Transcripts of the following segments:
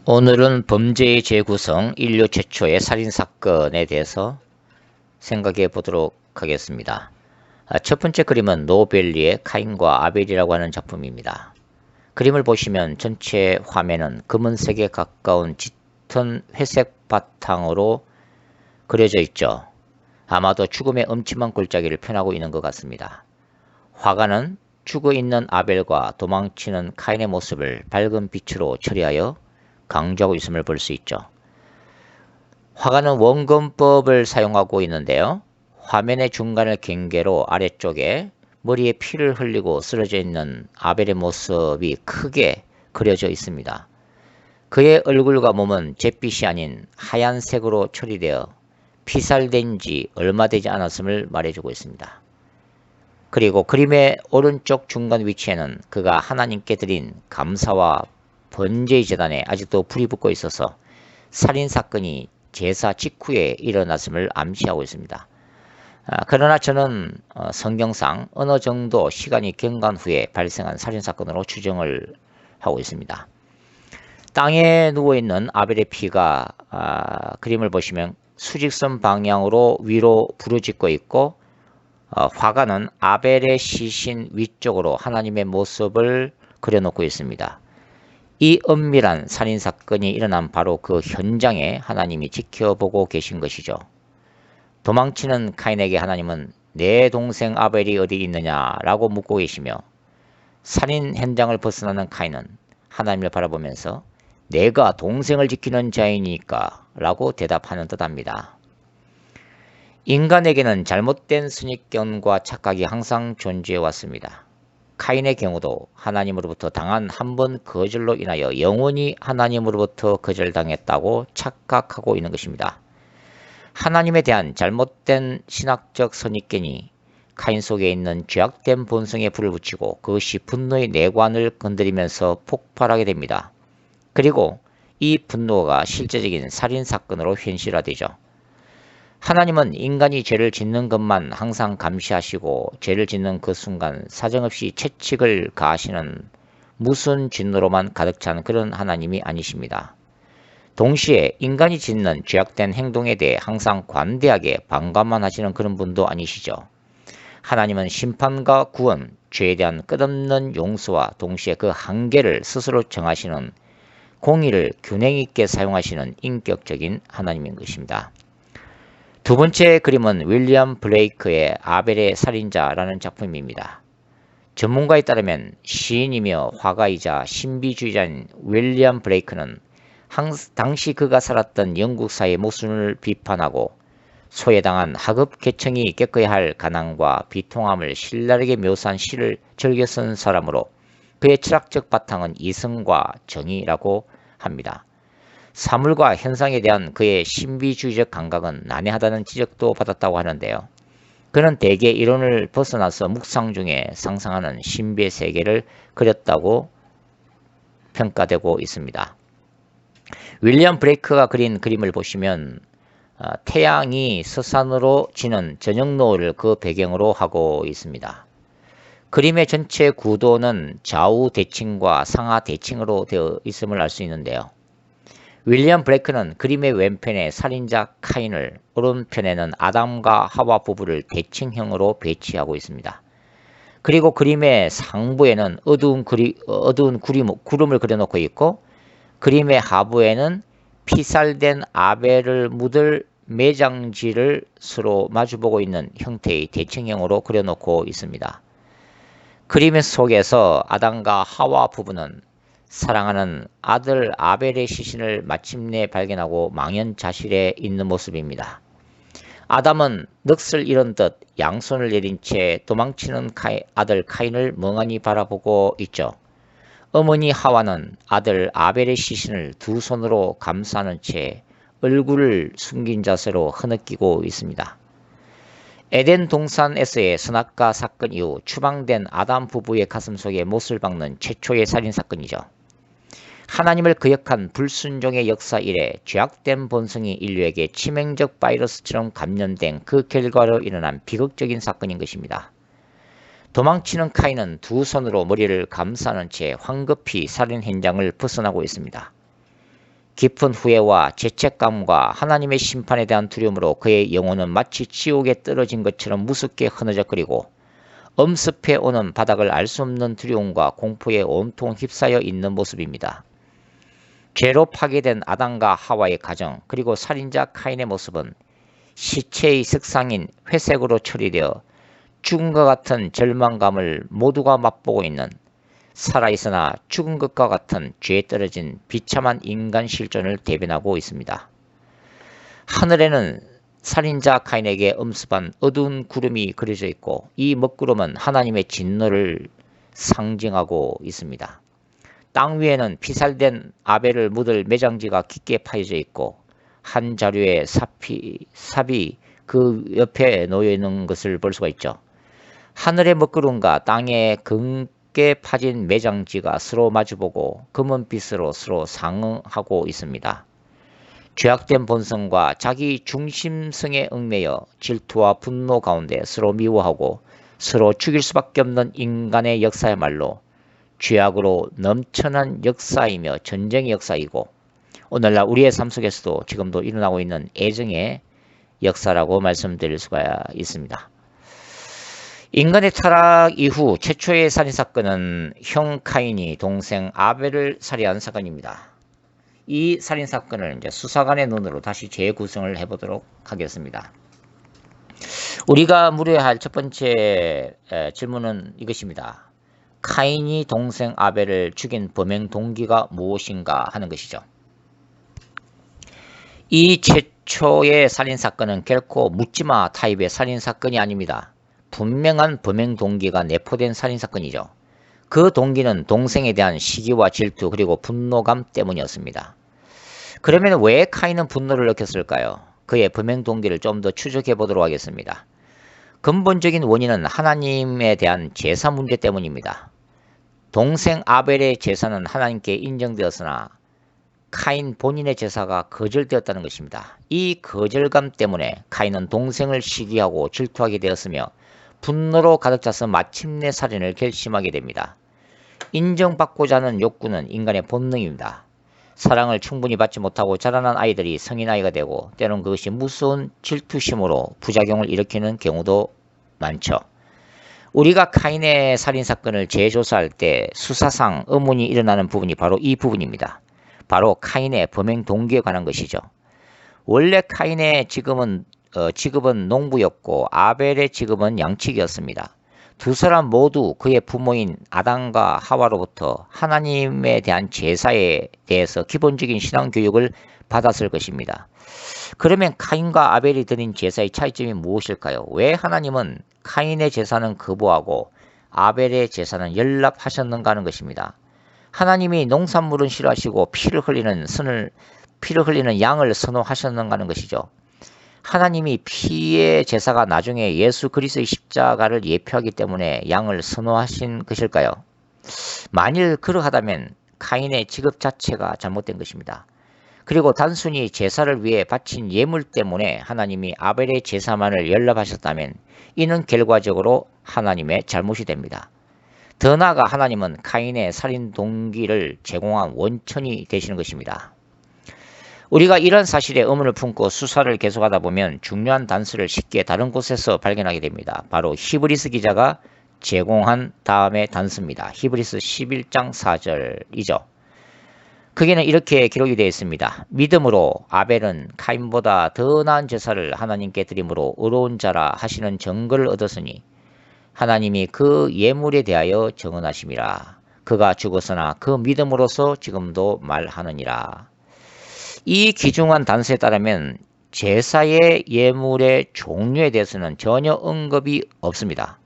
오늘은 범죄의 재구성, 인류 최초의 살인사건에 대해서 생각해 보도록 하겠습니다. 첫 번째 그림은 노벨리의 카인과 아벨이라고 하는 작품입니다. 그림을 보시면 전체 화면은 검은색에 가까운 짙은 회색 바탕으로 그려져 있죠. 아마도 죽음의 음침한 골짜기를 표현하고 있는 것 같습니다. 화가는 죽어있는 아벨과 도망치는 카인의 모습을 밝은 빛으로 처리하여 강조하고 있음을 볼 수 있죠. 화가는 원근법을 사용하고 있는데요. 화면의 중간을 경계로 아래쪽에 머리에 피를 흘리고 쓰러져 있는 아벨의 모습이 크게 그려져 있습니다. 그의 얼굴과 몸은 잿빛이 아닌 하얀색으로 처리되어 피살된 지 얼마 되지 않았음을 말해주고 있습니다. 그리고 그림의 오른쪽 중간 위치에는 그가 하나님께 드린 감사와 번제의 제단에 아직도 불이 붙고 있어서 살인사건이 제사 직후에 일어났음을 암시하고 있습니다. 그러나 저는 성경상 어느 정도 시간이 경과한 후에 발생한 살인사건으로 추정을 하고 있습니다. 땅에 누워있는 아벨의 피가 그림을 보시면 수직선 방향으로 위로 부르짖고 있고 화가는 아벨의 시신 위쪽으로 하나님의 모습을 그려놓고 있습니다. 이 은밀한 살인사건이 일어난 바로 그 현장에 하나님이 지켜보고 계신 것이죠. 도망치는 카인에게 하나님은 내 동생 아벨이 어디 있느냐라고 묻고 계시며 살인 현장을 벗어나는 카인은 하나님을 바라보면서 내가 동생을 지키는 자이니까 라고 대답하는 듯합니다. 인간에게는 잘못된 선입견과 착각이 항상 존재해 왔습니다. 카인의 경우도 하나님으로부터 당한 한 번 거절로 인하여 영원히 하나님으로부터 거절당했다고 착각하고 있는 것입니다. 하나님에 대한 잘못된 신학적 선입견이 카인 속에 있는 죄악된 본성에 불을 붙이고 그것이 분노의 내관을 건드리면서 폭발하게 됩니다. 그리고 이 분노가 실제적인 살인사건으로 현실화되죠. 하나님은 인간이 죄를 짓는 것만 항상 감시하시고 죄를 짓는 그 순간 사정없이 채찍을 가하시는 무슨 진노로만 가득 찬 그런 하나님이 아니십니다. 동시에 인간이 짓는 죄악된 행동에 대해 항상 관대하게 방관만 하시는 그런 분도 아니시죠. 하나님은 심판과 구원, 죄에 대한 끝없는 용서와 동시에 그 한계를 스스로 정하시는 공의를 균형 있게 사용하시는 인격적인 하나님인 것입니다. 두 번째 그림은 윌리엄 블레이크의 아벨의 살인자라는 작품입니다. 전문가에 따르면 시인이며 화가이자 신비주의자인 윌리엄 블레이크는 당시 그가 살았던 영국 사회의 모순을 비판하고 소외당한 하급 계층이 겪어야 할 가난과 비통함을 신랄하게 묘사한 시를 즐겨 쓴 사람으로 그의 철학적 바탕은 이성과 정의라고 합니다. 사물과 현상에 대한 그의 신비주의적 감각은 난해하다는 지적도 받았다고 하는데요. 그는 대개 이론을 벗어나서 묵상 중에 상상하는 신비의 세계를 그렸다고 평가되고 있습니다. 윌리엄 브레이크가 그린 그림을 보시면 태양이 서산으로 지는 저녁 노을을 그 배경으로 하고 있습니다. 그림의 전체 구도는 좌우 대칭과 상하 대칭으로 되어 있음을 알 수 있는데요. 윌리엄 브레이크는 그림의 왼편에 살인자 카인을, 오른편에는 아담과 하와 부부를 대칭형으로 배치하고 있습니다. 그리고 그림의 상부에는 어두운 구름을 그려놓고 있고 그림의 하부에는 피살된 아벨을 묻을 매장지를 서로 마주보고 있는 형태의 대칭형으로 그려놓고 있습니다. 그림 속에서 아담과 하와 부부는 사랑하는 아들 아벨의 시신을 마침내 발견하고 망연자실해 있는 모습입니다. 아담은 넋을 잃은 듯 양손을 내린 채 도망치는 아들 카인을 멍하니 바라보고 있죠. 어머니 하와는 아들 아벨의 시신을 두 손으로 감싸는 채 얼굴을 숨긴 자세로 흐느끼고 있습니다. 에덴 동산에서의 선악과 사건 이후 추방된 아담 부부의 가슴 속에 못을 박는 최초의 살인사건이죠. 하나님을 거역한 불순종의 역사 이래 죄악된 본성이 인류에게 치명적 바이러스처럼 감염된 그 결과로 일어난 비극적인 사건인 것입니다. 도망치는 카인은 두 손으로 머리를 감싸는 채 황급히 살인 현장을 벗어나고 있습니다. 깊은 후회와 죄책감과 하나님의 심판에 대한 두려움으로 그의 영혼은 마치 지옥에 떨어진 것처럼 무섭게 흐느적거리고 엄습해 오는 바닥을 알 수 없는 두려움과 공포에 온통 휩싸여 있는 모습입니다. 죄로 파괴된 아담과 하와의 가정, 그리고 살인자 카인의 모습은 시체의 색상인 회색으로 처리되어 죽음과 같은 절망감을 모두가 맛보고 있는, 살아있으나 죽은 것과 같은 죄에 떨어진 비참한 인간 실존을 대변하고 있습니다. 하늘에는 살인자 카인에게 엄습한 어두운 구름이 그려져 있고, 이 먹구름은 하나님의 진노를 상징하고 있습니다. 땅 위에는 피살된 아벨을 묻을 매장지가 깊게 파여져 있고, 한 자루의 삽이 그 옆에 놓여 있는 것을 볼 수가 있죠. 하늘의 먹구름과 땅에 검게 파진 매장지가 서로 마주보고 검은빛으로 서로 상응하고 있습니다. 죄악된 본성과 자기 중심성에 얽매여 질투와 분노 가운데 서로 미워하고 서로 죽일 수밖에 없는 인간의 역사야말로 죄악으로 넘쳐난 역사이며 전쟁의 역사이고, 오늘날 우리의 삶 속에서도 지금도 일어나고 있는 애정의 역사라고 말씀드릴 수가 있습니다. 인간의 타락 이후 최초의 살인사건은 형 카인이 동생 아벨을 살해한 사건입니다. 이 살인사건을 이제 수사관의 눈으로 다시 재구성을 해보도록 하겠습니다. 우리가 물어야 할 첫 번째 질문은 이것입니다. 카인이 동생 아벨을 죽인 범행 동기가 무엇인가 하는 것이죠. 이 최초의 살인사건은 결코 묻지마 타입의 살인사건이 아닙니다. 분명한 범행 동기가 내포된 살인사건이죠. 그 동기는 동생에 대한 시기와 질투 그리고 분노감 때문이었습니다. 그러면 왜 카인은 분노를 느꼈을까요? 그의 범행 동기를 좀 더 추적해 보도록 하겠습니다. 근본적인 원인은 하나님에 대한 제사 문제 때문입니다. 동생 아벨의 제사는 하나님께 인정되었으나 카인 본인의 제사가 거절되었다는 것입니다. 이 거절감 때문에 카인은 동생을 시기하고 질투하게 되었으며 분노로 가득 차서 마침내 살인을 결심하게 됩니다. 인정받고자 하는 욕구는 인간의 본능입니다. 사랑을 충분히 받지 못하고 자라난 아이들이 성인아이가 되고 때론 그것이 무서운 질투심으로 부작용을 일으키는 경우도 많죠. 우리가 카인의 살인사건을 재조사할 때 수사상 의문이 일어나는 부분이 바로 이 부분입니다. 바로 카인의 범행 동기에 관한 것이죠. 원래 카인의 직업은 농부였고 아벨의 직업은 양치기였습니다. 두 사람 모두 그의 부모인 아담과 하와로부터 하나님에 대한 제사에 대해서 기본적인 신앙 교육을 받았을 것입니다. 그러면 카인과 아벨이 드린 제사의 차이점이 무엇일까요? 왜 하나님은 카인의 제사는 거부하고 아벨의 제사는 연락하셨는가 하는 것입니다. 하나님이 농산물은 싫어하시고 피를 흘리는 양을 선호하셨는가 하는 것이죠. 하나님이 피의 제사가 나중에 예수 그리스도의 십자가를 예표하기 때문에 양을 선호하신 것일까요? 만일 그러하다면 카인의 직업 자체가 잘못된 것입니다. 그리고 단순히 제사를 위해 바친 예물 때문에 하나님이 아벨의 제사만을 연락하셨다면 이는 결과적으로 하나님의 잘못이 됩니다. 더 나아가 하나님은 카인의 살인 동기를 제공한 원천이 되시는 것입니다. 우리가 이런 사실에 의문을 품고 수사를 계속하다 보면 중요한 단서를 쉽게 다른 곳에서 발견하게 됩니다. 바로 히브리서 기자가 제공한 다음의 단서입니다. 히브리서 11장 4절이죠. 거기는 이렇게 기록이 되어 있습니다. 믿음으로 아벨은 카인보다 더 나은 제사를 하나님께 드림으로 의로운 자라 하시는 증거를 얻었으니 하나님이 그 예물에 대하여 정언하심이라. 그가 죽었으나 그 믿음으로서 지금도 말하느니라. 이 귀중한 단서에 따르면 제사의 예물의 종류에 대해서는 전혀 언급이 없습니다.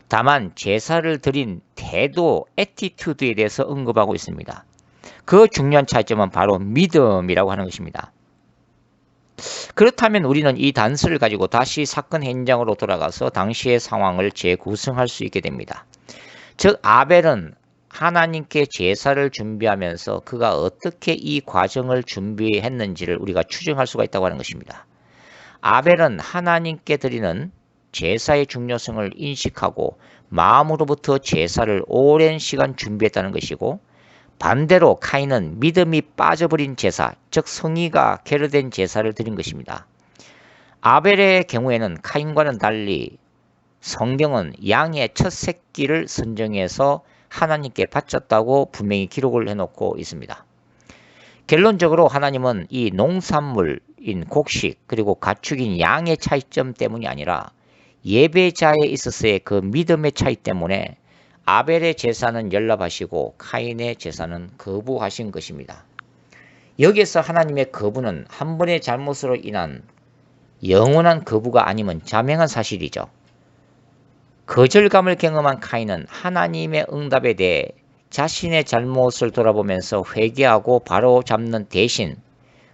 다만 제사를 드린 태도, 애티튜드에 대해서 언급하고 있습니다. 그 중요한 차이점은 바로 믿음이라고 하는 것입니다. 그렇다면 우리는 이 단서를 가지고 다시 사건 현장으로 돌아가서 당시의 상황을 재구성할 수 있게 됩니다. 즉 아벨은 하나님께 제사를 준비하면서 그가 어떻게 이 과정을 준비했는지를 우리가 추정할 수가 있다고 하는 것입니다. 아벨은 하나님께 드리는 제사의 중요성을 인식하고 마음으로부터 제사를 오랜 시간 준비했다는 것이고, 반대로 카인은 믿음이 빠져버린 제사, 즉 성의가 결여된 제사를 드린 것입니다. 아벨의 경우에는 카인과는 달리 성경은 양의 첫 새끼를 선정해서 하나님께 바쳤다고 분명히 기록을 해놓고 있습니다. 결론적으로 하나님은 이 농산물인 곡식 그리고 가축인 양의 차이점 때문이 아니라 예배자에 있어서의 그 믿음의 차이 때문에 아벨의 제사는 연락하시고 카인의 제사는 거부하신 것입니다. 여기에서 하나님의 거부는 한 번의 잘못으로 인한 영원한 거부가 아니면 자명한 사실이죠. 거절감을 경험한 카인은 하나님의 응답에 대해 자신의 잘못을 돌아보면서 회개하고 바로 잡는 대신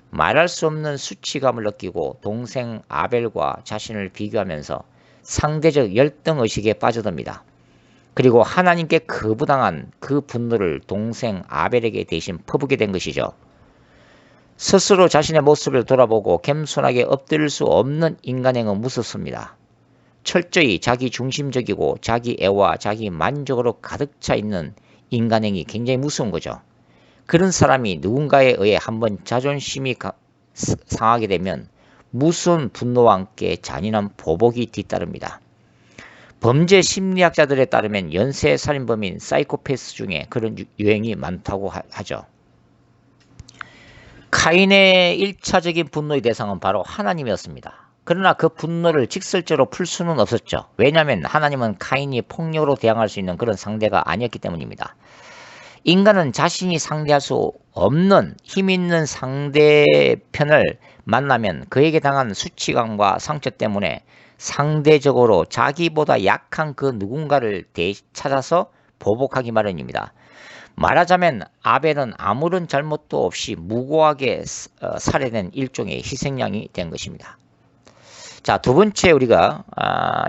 말할 수 없는 수치감을 느끼고 동생 아벨과 자신을 비교하면서 상대적 열등의식에 빠져듭니다. 그리고 하나님께 거부당한 그 분노를 동생 아벨에게 대신 퍼붓게 된 것이죠. 스스로 자신의 모습을 돌아보고 겸손하게 엎드릴 수 없는 인간행은 무섭습니다. 철저히 자기 중심적이고 자기 애와 자기 만족으로 가득 차 있는 인간행이 굉장히 무서운 거죠. 그런 사람이 누군가에 의해 한번 자존심이 상하게 되면 무서운 분노와 함께 잔인한 보복이 뒤따릅니다. 범죄 심리학자들에 따르면 연쇄 살인범인 사이코패스 중에 그런 유행이 많다고 하죠. 카인의 1차적인 분노의 대상은 바로 하나님이었습니다. 그러나 그 분노를 직설적으로 풀 수는 없었죠. 왜냐하면 하나님은 카인이 폭력으로 대항할 수 있는 그런 상대가 아니었기 때문입니다. 인간은 자신이 상대할 수 없는 힘 있는 상대편을 만나면 그에게 당한 수치감과 상처 때문에 상대적으로 자기보다 약한 그 누군가를 찾아서 보복하기 마련입니다. 말하자면 아벨은 아무런 잘못도 없이 무고하게 살해된 일종의 희생양이 된 것입니다. 자, 두 번째 우리가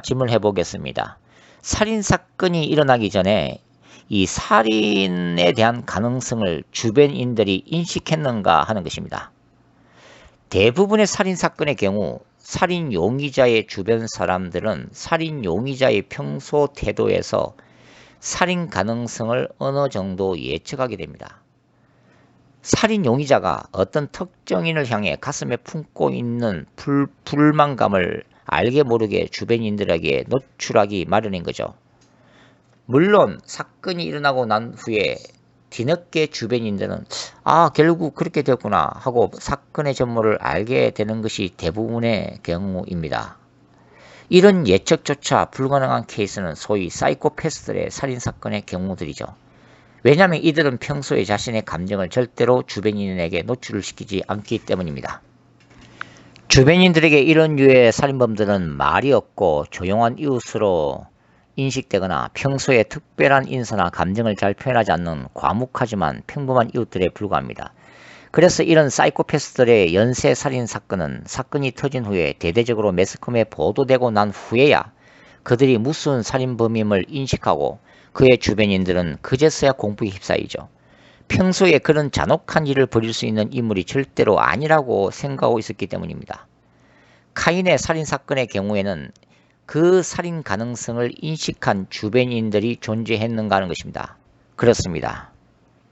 질문해 보겠습니다. 살인사건이 일어나기 전에 이 살인에 대한 가능성을 주변인들이 인식했는가 하는 것입니다. 대부분의 살인사건의 경우 살인 용의자의 주변 사람들은 살인 용의자의 평소 태도에서 살인 가능성을 어느 정도 예측하게 됩니다. 살인 용의자가 어떤 특정인을 향해 가슴에 품고 있는 불만감을 알게 모르게 주변인들에게 노출하기 마련인 거죠. 물론 사건이 일어나고 난 후에 뒤늦게 주변인들은 결국 그렇게 됐구나 하고 사건의 전모를 알게 되는 것이 대부분의 경우입니다. 이런 예측조차 불가능한 케이스는 소위 사이코패스들의 살인사건의 경우들이죠. 왜냐하면 이들은 평소에 자신의 감정을 절대로 주변인에게 노출을 시키지 않기 때문입니다. 주변인들에게 이런 류의 살인범들은 말이 없고 조용한 이웃으로 인식되거나 평소에 특별한 인사나 감정을 잘 표현하지 않는 과묵하지만 평범한 이웃들에 불과합니다. 그래서 이런 사이코패스들의 연쇄 살인 사건은 사건이 터진 후에 대대적으로 매스컴에 보도되고 난 후에야 그들이 무슨 살인범임을 인식하고 그의 주변인들은 그제서야 공포에 휩싸이죠. 평소에 그런 잔혹한 일을 벌일 수 있는 인물이 절대로 아니라고 생각하고 있었기 때문입니다. 카인의 살인사건의 경우에는 그 살인 가능성을 인식한 주변인들이 존재했는가 하는 것입니다. 그렇습니다.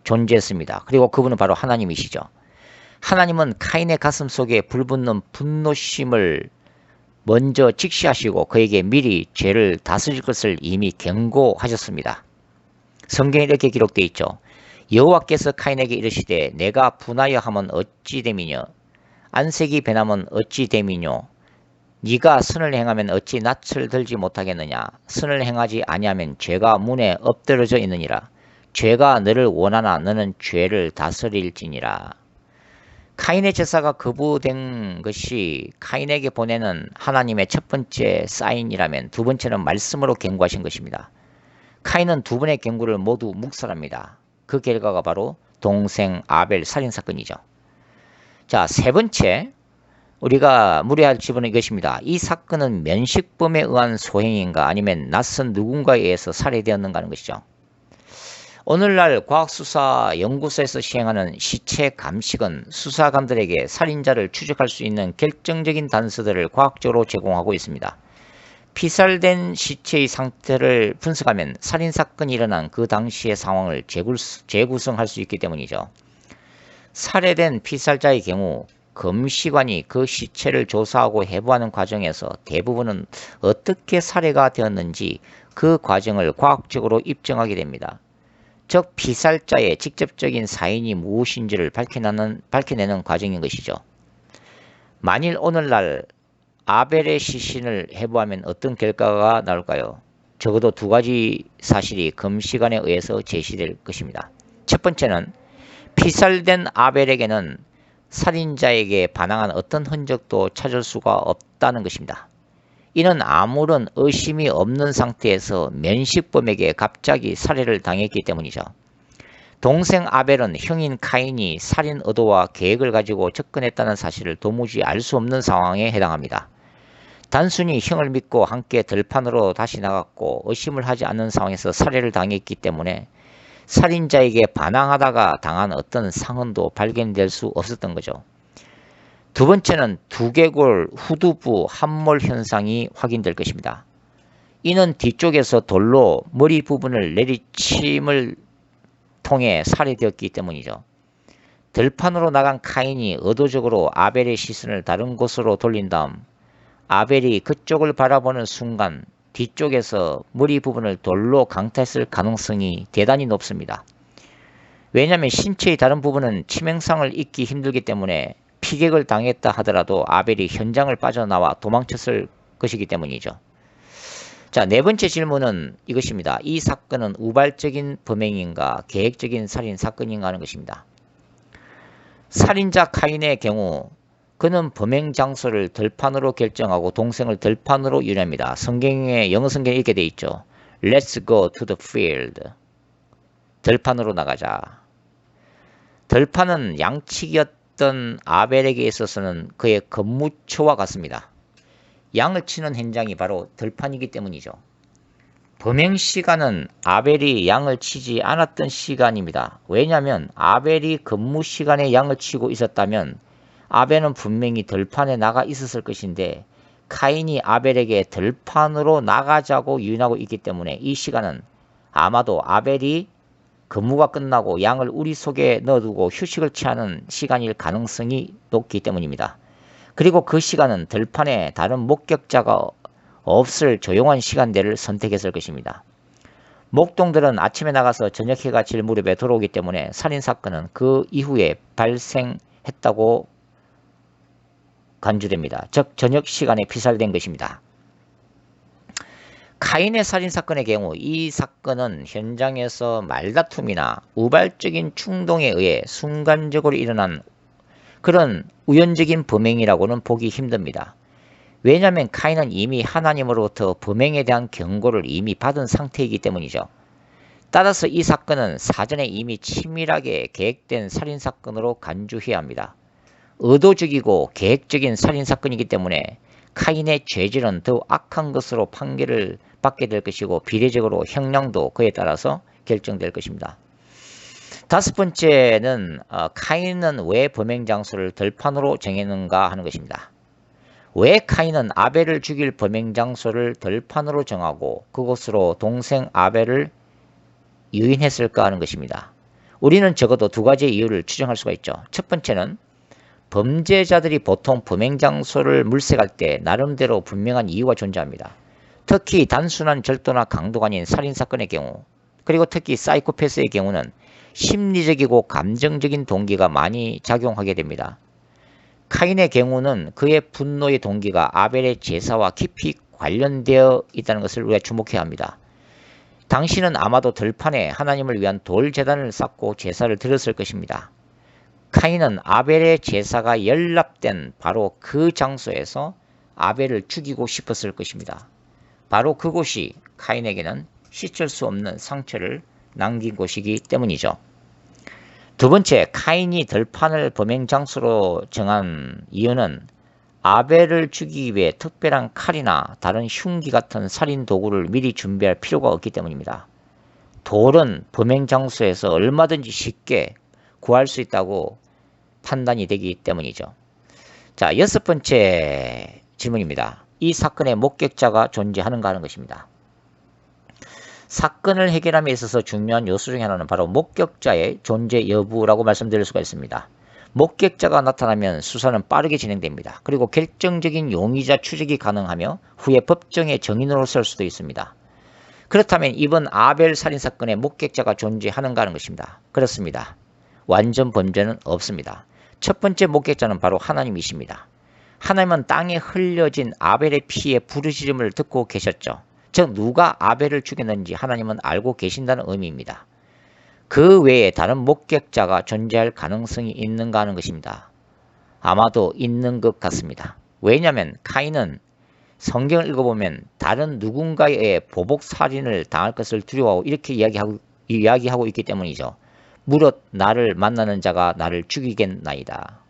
존재했습니다. 그리고 그분은 바로 하나님이시죠. 하나님은 카인의 가슴 속에 불붙는 분노심을 먼저 직시하시고 그에게 미리 죄를 다스릴 것을 이미 경고하셨습니다. 성경에 이렇게 기록되어 있죠. 여호와께서 카인에게 이르시되 내가 분하여 하면 어찌 됨이뇨 안색이 변하면 어찌 됨이뇨 네가 선을 행하면 어찌 낯을 들지 못하겠느냐 선을 행하지 아니하면 죄가 문에 엎드러져 있느니라 죄가 너를 원하나 너는 죄를 다스릴지니라. 카인의 제사가 거부된 것이 카인에게 보내는 하나님의 첫 번째 사인이라면 두 번째는 말씀으로 경고하신 것입니다. 카인은 두 번의 경고를 모두 묵살합니다. 그 결과가 바로 동생 아벨 살인사건이죠. 자, 세 번째 우리가 물어야 할 질문은 이것입니다. 이 사건은 면식범에 의한 소행인가 아니면 낯선 누군가에 의해서 살해되었는가 하는 것이죠. 오늘날 과학수사 연구소에서 시행하는 시체 감식은 수사관들에게 살인자를 추적할 수 있는 결정적인 단서들을 과학적으로 제공하고 있습니다. 피살된 시체의 상태를 분석하면 살인사건이 일어난 그 당시의 상황을 재구성할 수 있기 때문이죠. 살해된 피살자의 경우 검시관이 그 시체를 조사하고 해부하는 과정에서 대부분은 어떻게 살해가 되었는지 그 과정을 과학적으로 입증하게 됩니다. 즉 피살자의 직접적인 사인이 무엇인지를 밝혀내는 과정인 것이죠. 만일 오늘날 아벨의 시신을 해부하면 어떤 결과가 나올까요? 적어도 두 가지 사실이 검시관에 의해서 제시될 것입니다. 첫 번째는 피살된 아벨에게는 살인자에게 반항한 어떤 흔적도 찾을 수가 없다는 것입니다. 이는 아무런 의심이 없는 상태에서 면식범에게 갑자기 살해를 당했기 때문이죠. 동생 아벨은 형인 카인이 살인 의도와 계획을 가지고 접근했다는 사실을 도무지 알 수 없는 상황에 해당합니다. 단순히 형을 믿고 함께 들판으로 다시 나갔고 의심을 하지 않는 상황에서 살해를 당했기 때문에 살인자에게 반항하다가 당한 어떤 상흔도 발견될 수 없었던 거죠. 두 번째는 두개골 후두부 함몰 현상이 확인될 것입니다. 이는 뒤쪽에서 돌로 머리 부분을 내리침을 통해 살해되었기 때문이죠. 들판으로 나간 카인이 의도적으로 아벨의 시선을 다른 곳으로 돌린 다음 아벨이 그쪽을 바라보는 순간 뒤쪽에서 머리 부분을 돌로 강타했을 가능성이 대단히 높습니다. 왜냐하면 신체의 다른 부분은 치명상을 입기 힘들기 때문에 피격을 당했다 하더라도 아벨이 현장을 빠져나와 도망쳤을 것이기 때문이죠. 자, 네 번째 질문은 이것입니다. 이 사건은 우발적인 범행인가 계획적인 살인 사건인가 하는 것입니다. 살인자 카인의 경우 그는 범행 장소를 들판으로 결정하고 동생을 들판으로 유래합니다. 성경에 영어 성경에 이렇게 돼 있죠. Let's go to the field. 들판으로 나가자. 들판은 양치기였던 아벨에게 있어서는 그의 근무처와 같습니다. 양을 치는 현장이 바로 들판이기 때문이죠. 범행 시간은 아벨이 양을 치지 않았던 시간입니다. 왜냐하면 아벨이 근무 시간에 양을 치고 있었다면 아벨은 분명히 들판에 나가 있었을 것인데 카인이 아벨에게 들판으로 나가자고 유인하고 있기 때문에 이 시간은 아마도 아벨이 근무가 끝나고 양을 우리 속에 넣어두고 휴식을 취하는 시간일 가능성이 높기 때문입니다. 그리고 그 시간은 들판에 다른 목격자가 없을 조용한 시간대를 선택했을 것입니다. 목동들은 아침에 나가서 저녁 해가 질 무렵에 돌아오기 때문에 살인사건은 그 이후에 발생했다고 간주됩니다. 즉 저녁 시간에 피살된 것입니다. 카인의 살인사건의 경우 이 사건은 현장에서 말다툼이나 우발적인 충동에 의해 순간적으로 일어난 그런 우연적인 범행이라고는 보기 힘듭니다. 왜냐하면 카인은 이미 하나님으로부터 범행에 대한 경고를 이미 받은 상태이기 때문이죠. 따라서 이 사건은 사전에 이미 치밀하게 계획된 살인사건으로 간주해야 합니다. 의도적이고 계획적인 살인사건이기 때문에 카인의 죄질은 더욱 악한 것으로 판결을 받게 될 것이고 비례적으로 형량도 그에 따라서 결정될 것입니다. 다섯 번째는 카인은 왜 범행 장소를 들판으로 정했는가 하는 것입니다. 왜 카인은 아벨을 죽일 범행 장소를 들판으로 정하고 그곳으로 동생 아벨을 유인했을까 하는 것입니다. 우리는 적어도 두 가지의 이유를 추정할 수가 있죠. 첫 번째는 범죄자들이 보통 범행 장소를 물색할 때 나름대로 분명한 이유가 존재합니다. 특히 단순한 절도나 강도가 아닌 살인사건의 경우, 그리고 특히 사이코패스의 경우는 심리적이고 감정적인 동기가 많이 작용하게 됩니다. 카인의 경우는 그의 분노의 동기가 아벨의 제사와 깊이 관련되어 있다는 것을 우리가 주목해야 합니다. 당신은 아마도 들판에 하나님을 위한 돌 제단을 쌓고 제사를 드렸을 것입니다. 카인은 아벨의 제사가 연락된 바로 그 장소에서 아벨을 죽이고 싶었을 것입니다. 바로 그곳이 카인에게는 씻을 수 없는 상처를 남긴 곳이기 때문이죠. 두 번째, 카인이 들판을 범행 장소로 정한 이유는 아벨을 죽이기 위해 특별한 칼이나 다른 흉기 같은 살인 도구를 미리 준비할 필요가 없기 때문입니다. 돌은 범행 장소에서 얼마든지 쉽게 구할 수 있다고 판단이 되기 때문이죠. 자, 여섯 번째 질문입니다. 이 사건의 목격자가 존재하는가 하는 것입니다. 사건을 해결함에 있어서 중요한 요소 중에 하나는 바로 목격자의 존재 여부라고 말씀드릴 수가 있습니다. 목격자가 나타나면 수사는 빠르게 진행됩니다. 그리고 결정적인 용의자 추적이 가능하며 후에 법정의 정인으로 설 수도 있습니다. 그렇다면 이번 아벨 살인사건의 목격자가 존재하는가 하는 것입니다. 그렇습니다. 완전 범죄는 없습니다. 첫 번째 목격자는 바로 하나님이십니다. 하나님은 땅에 흘려진 아벨의 피의 부르짖음을 듣고 계셨죠. 즉 누가 아벨을 죽였는지 하나님은 알고 계신다는 의미입니다. 그 외에 다른 목격자가 존재할 가능성이 있는가 하는 것입니다. 아마도 있는 것 같습니다. 왜냐하면 카인은 성경을 읽어보면 다른 누군가에 의해 보복살인을 당할 것을 두려워하고 이렇게 이야기하고 있기 때문이죠. 무릇 나를 만나는 자가 나를 죽이겠나이다.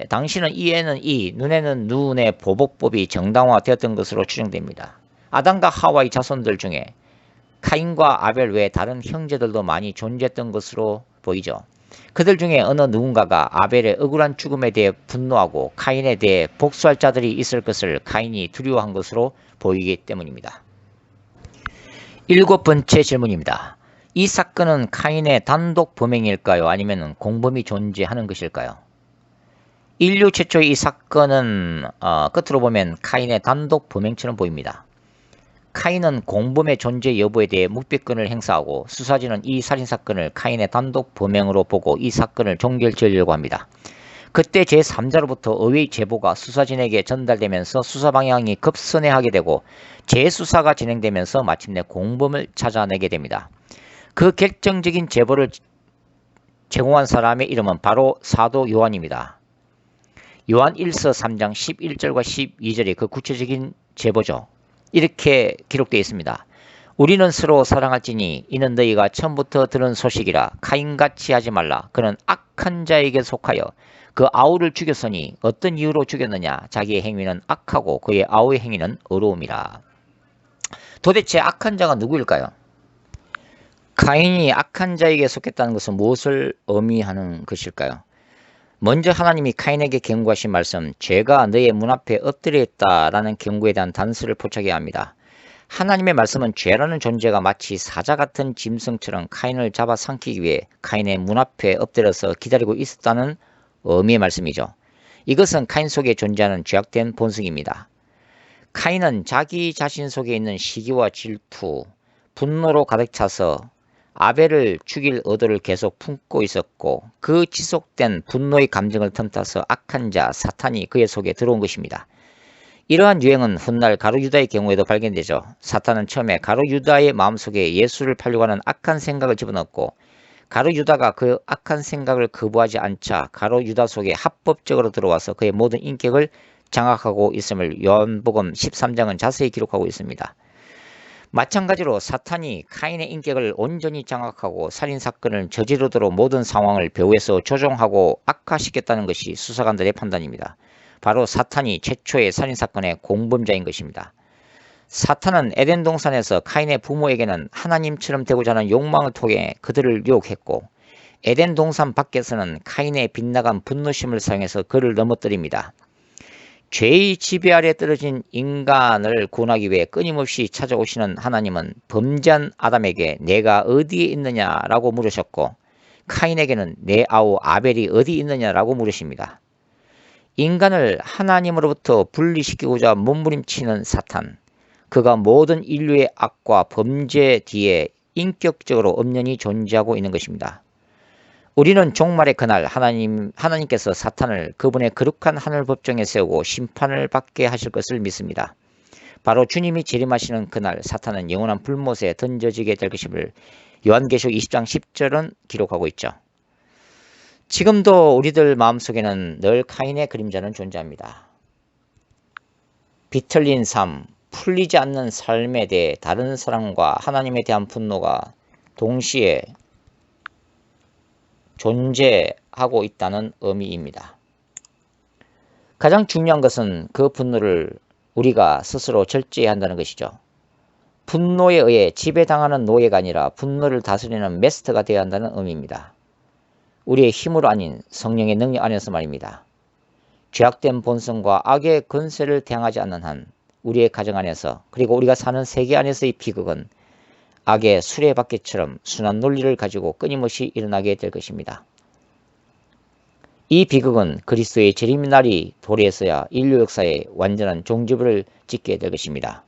당시는 이에는 이, 눈에는 눈의 보복법이 정당화되었던 것으로 추정됩니다. 아담과 하와의 자손들 중에 카인과 아벨 외에 다른 형제들도 많이 존재했던 것으로 보이죠. 그들 중에 어느 누군가가 아벨의 억울한 죽음에 대해 분노하고 카인에 대해 복수할 자들이 있을 것을 카인이 두려워한 것으로 보이기 때문입니다. 7번째 질문입니다. 이 사건은 카인의 단독 범행일까요? 아니면 공범이 존재하는 것일까요? 인류 최초의 이 사건은 끝으로 보면 카인의 단독 범행처럼 보입니다. 카인은 공범의 존재 여부에 대해 묵비권을 행사하고 수사진은 이 살인사건을 카인의 단독 범행으로 보고 이 사건을 종결지으려고 합니다. 그때 제3자로부터 의외의 제보가 수사진에게 전달되면서 수사 방향이 급선회하게 되고 재수사가 진행되면서 마침내 공범을 찾아내게 됩니다. 그 결정적인 제보를 제공한 사람의 이름은 바로 사도 요한입니다. 요한 1서 3장 11절과 12절이 그 구체적인 제보죠. 이렇게 기록되어 있습니다. 우리는 서로 사랑할지니 이는 너희가 처음부터 들은 소식이라. 카인같이 하지 말라. 그는 악한 자에게 속하여 그 아우를 죽였으니 어떤 이유로 죽였느냐. 자기의 행위는 악하고 그의 아우의 행위는 의로움이라. 도대체 악한 자가 누구일까요? 카인이 악한 자에게 속했다는 것은 무엇을 의미하는 것일까요? 먼저 하나님이 카인에게 경고하신 말씀, 죄가 너의 문 앞에 엎드려 있다라는 경고에 대한 단서를 포착해야 합니다. 하나님의 말씀은 죄라는 존재가 마치 사자 같은 짐승처럼 카인을 잡아삼키기 위해 카인의 문 앞에 엎드려서 기다리고 있었다는 의미의 말씀이죠. 이것은 카인 속에 존재하는 죄악된 본성입니다. 카인은 자기 자신 속에 있는 시기와 질투, 분노로 가득 차서 아벨을 죽일 의도를 계속 품고 있었고 그 지속된 분노의 감정을 틈타서 악한 자 사탄이 그의 속에 들어온 것입니다. 이러한 유행은 훗날 가룟 유다의 경우에도 발견되죠. 사탄은 처음에 가룟 유다의 마음속에 예수를 팔려고 하는 악한 생각을 집어넣고 가룟 유다가 그 악한 생각을 거부하지 않자 가룟 유다 속에 합법적으로 들어와서 그의 모든 인격을 장악하고 있음을 요한복음 13장은 자세히 기록하고 있습니다. 마찬가지로 사탄이 카인의 인격을 온전히 장악하고 살인사건을 저지르도록 모든 상황을 배후에서 조종하고 악화시켰다는 것이 수사관들의 판단입니다. 바로 사탄이 최초의 살인사건의 공범자인 것입니다. 사탄은 에덴 동산에서 카인의 부모에게는 하나님처럼 되고자 하는 욕망을 통해 그들을 유혹했고 에덴 동산 밖에서는 카인의 빗나간 분노심을 사용해서 그를 넘어뜨립니다. 죄의 지배 아래 떨어진 인간을 구원하기 위해 끊임없이 찾아오시는 하나님은 범죄한 아담에게 내가 어디에 있느냐라고 물으셨고 카인에게는 내 아우 아벨이 어디 있느냐라고 물으십니다. 인간을 하나님으로부터 분리시키고자 몸부림치는 사탄, 그가 모든 인류의 악과 범죄 뒤에 인격적으로 엄연히 존재하고 있는 것입니다. 우리는 종말의 그날 하나님께서 사탄을 그분의 거룩한 하늘 법정에 세우고 심판을 받게 하실 것을 믿습니다. 바로 주님이 재림하시는 그날 사탄은 영원한 불못에 던져지게 될 것임을 요한계시록 20장 10절은 기록하고 있죠. 지금도 우리들 마음속에는 늘 카인의 그림자는 존재합니다. 비틀린 삶, 풀리지 않는 삶에 대해 다른 사람과 하나님에 대한 분노가 동시에 존재하고 있다는 의미입니다. 가장 중요한 것은 그 분노를 우리가 스스로 절제해야 한다는 것이죠. 분노에 의해 지배당하는 노예가 아니라 분노를 다스리는 마스터가 되어야 한다는 의미입니다. 우리의 힘으로 아닌 성령의 능력 안에서 말입니다. 죄악된 본성과 악의 권세를 대항하지 않는 한 우리의 가정 안에서 그리고 우리가 사는 세계 안에서의 비극은 악의 수레바퀴처럼 순환 논리를 가지고 끊임없이 일어나게 될 것입니다. 이 비극은 그리스도의 재림의 날이 도래했어야 인류 역사의 완전한 종지부를 찍게 될 것입니다.